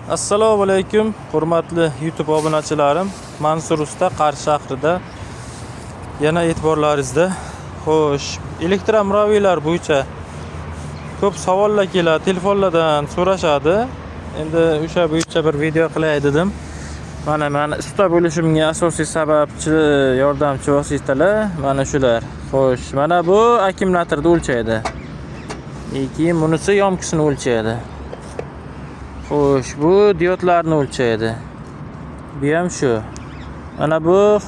Assalomu alaykum, hurmatli YouTube obunachilarim. Mansur Usta Qarshi shahrida yana e'tiborlaringizda. Xo'sh, elektromobillar bo'yicha ko'p savollar keladi, telefonlardan so'rashadi. Endi o'sha bo'yicha bir video qilay dedim. Mana usta bo'lishimga asosiy sababchi, yordamchi vositalar mana shular. Xo'sh, mana bu akkumulyatorni o'lchaydi. Keyin bunisi yomkisini o'lchaydi. Xo'sh, bu diodlarni o'lchaydi. Bu ham shu. Mana bu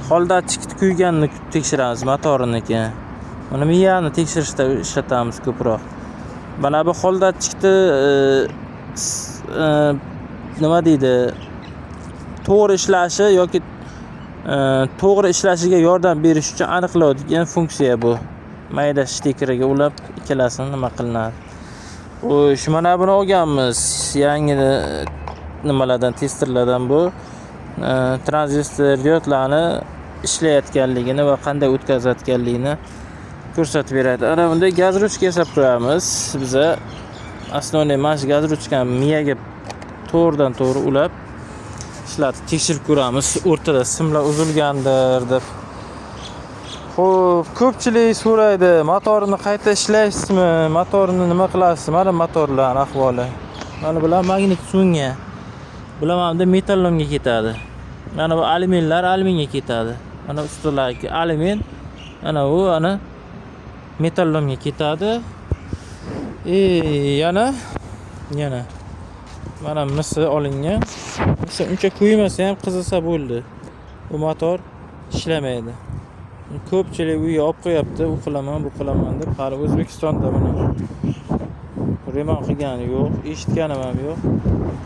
holdatchikni kuyganini tekshiramiz, motoriniki. Mana miyani tekshirishda ishlatamiz ko'proq. Mana bu holdatchikni nima deydi? To'g'ri ishlashi yoki to'g'ri ishlashiga yordam berish uchun aniqlaydigan funksiya bu. Mayda stikeriga ulab ikkalasini nima qilinadi. Xo'sh, mana buni olganmiz. Yangi nimalardan, testerlardan bu tranzistor diodlarni ishlayotganligini va qanday o'tkazayotganligini ko'rsatib beradi. Ana bunda gaz ruchka yasab qo'yamiz. Biza asosiy mana shu gaz ruchkani miyaga to'g'ridan-to'g'ri ulab ishlatib tekshirib ko'ramiz. O'rtada simlar uzilgandir deb. Xo'p, ko'pchilik so'raydi, motorni qayta ishlaysizmi? Motorni nima qilasiz? Mana motorlar ahvoli. Mana bular magnit so'nga. Bular hamda metallomga ketadi. Mana bu alyuminga ketadi. Mana ustilarki alyumin, ana u metallomga ketadi. Yana mana misi olingan. Misi uncha kuymasa ham qizisa bo'ldi. Bu motor ishlamaydi. Ko'pchilik uyga olib qo'yapti, u qilaman, bu qilaman deb. Hali O'zbekistonda buni remont qilgani yo'q, eshitganim ham yo'q.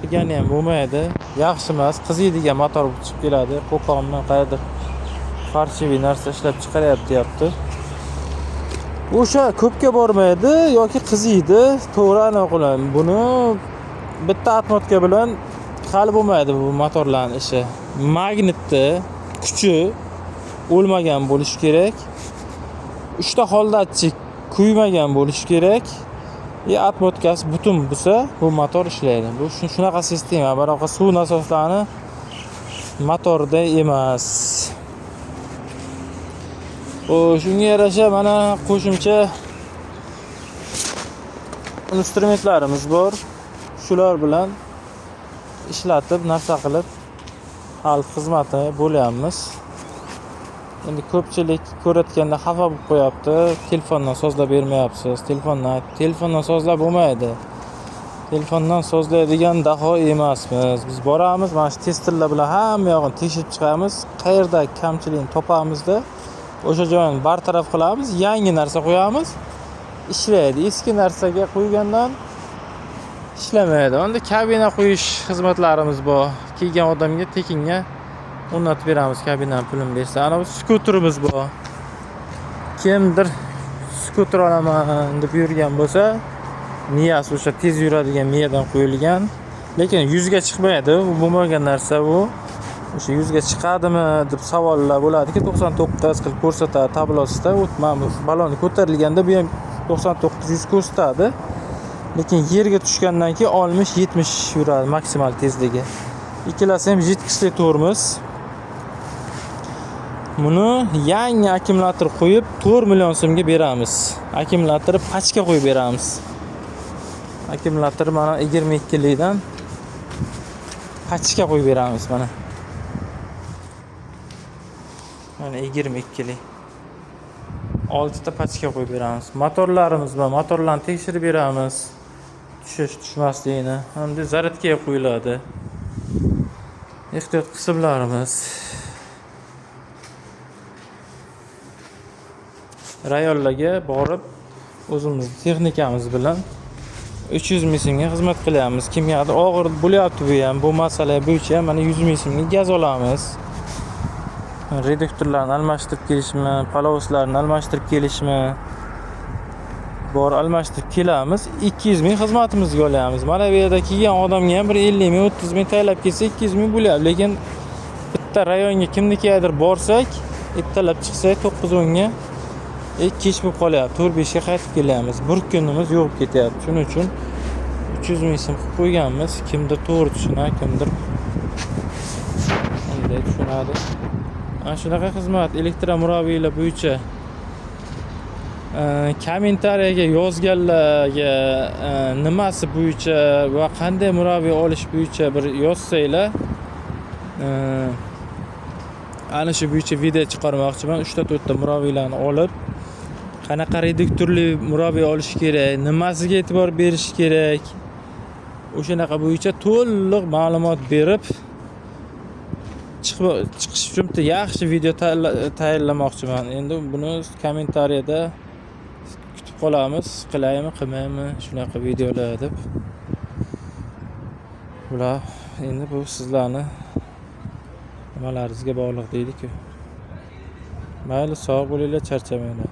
Qilgani ham bo'lmaydi. Yaxshi emas, qiziydigan motor chiqib keladi. Qo'qondan qayerdir farshiviy narsa ishlab chiqaryapti deyapti. O'sha ko'pga bormaydi yoki qiziydi. To'g'ri aniqlayman. Buni bitta atmotka bilan hal bo'lmaydi bu motorlarning ishi. Magnitni kuchi o'lmagan bo'lishi kerak. 3 ta holdatchik kuymagan bo'lishi kerak. Atmotkasi butun bo'lsa, bu motor ishlaydi. Bu shunaqa sistema, biroq suv nasoslari motorda emas. Shunga yarasha mana qo'shimcha instrumentlarimiz bor. Shular bilan ishlatib, narsa qilib xalq xizmati bo'lyapmiz. Endi ko'pchilik ko'rayotganda xafa bo'lib qo'yapti. Telefondan sozlab bermayapsiz. Telefondan sozlab bo'lmaydi. Telefondan sozlaydigan daho emasmiz. Biz boramiz, mana shu testerlar bilan hamma yog'ini tekshirib chiqamiz. Qayerda kamchilikni topamizda o'sha joyni bartaraf qilamiz, yangi narsa qo'yamiz. Ishlaydi. Eski narsaga qo'ygandan ishlamaydi. Unda kabina qo'yish xizmatlarimiz bor. Kelgan odamga tekinga o'rnatib beramiz, kabinadan pulini bersa. Ana bu skuterimiz bor. Kimdir skuter olaman deb yurgan bo'lsa, miyasi o'sha tez yuradigan miyadan qo'yilgan, lekin 100 ga chiqmaydi. Bu bo'lmagan narsa bu. O'sha 100 ga chiqadimi deb savollar bo'ladiki, 99 qilib ko'rsatadi tablosida. Mana balonni ko'tarilganda bu ham 99 100 ko'rsatadi. Lekin yerga tushgandan keyin 60-70 yuradi maksimal tezligi. Ikkalasi ham jidkisli tormoz. Buni yangi akkumulyator qo'yib 4 million so'mga beramiz. Akkumulyatorni pachka qo'yib beramiz. Akkumulyator mana 22 likdan pachka qo'yib beramiz mana. Mana 22 lik. 6 ta pachka qo'yib beramiz. Motorlarimiz bor, motorlarni tekshirib beramiz. Tushmasligini, hamda zaryadga qo'yiladi. Ehtiyot qismlarimiz. Rayonlarga borib o'zimiz texnikamiz bilan 300 ming so'mga xizmat qilyapmiz. Kimgadir og'ir bo'lyapti bu ham, bu masala bo'yicha mana 100 ming so'mga gaz olamiz. Reduktorlarni almashtirib kelishmi, palovslarni almashtirib kelishmi, bor almashtirib kelamiz. 200 ming xizmatimizga olyapmiz. Mana bu yerda kelgan odamga ham bir 50 ming, 30 ming taylab kelsa 200 ming bo'lyapti. Lekin bitta rayonga kimnikidir borsak, ertalab chiqsak 9-10 ga kech bo'lib qolyapti. 4-5 ga qaytib kelyapmiz. Bir kunimiz yo'q ketyapti. Shuning uchun 300 ming so'm qilib qo'yganmiz. Kimdir to'g'ri tushunar, kimdir unday tushunadi. Ana shunaqa xizmat elektromuraviylar bo'yicha kommentariyaga yozganlarga nimasi bo'yicha va qanday muraviy olish bo'yicha bir yozsanglar, ana shu bo'yicha video chiqarmoqchiman. 3 ta muraviylarni olib, qanaqa redaktorli muraviy olish kerak, nimasiga e'tibor berish kerak, o'shanaqa bo'yicha to'liq ma'lumot berib chiqish uchun yaxshi video tayyorlamoqchiman. Endi buni kommentariyada kutib qolamiz, qilaymi, qilmaymi shunaqa videolar deb. Bular endi bu sizlarni nimalaringizga bog'liq deydi-ku. Mayli, sog' bo'linglar, charchamanglar.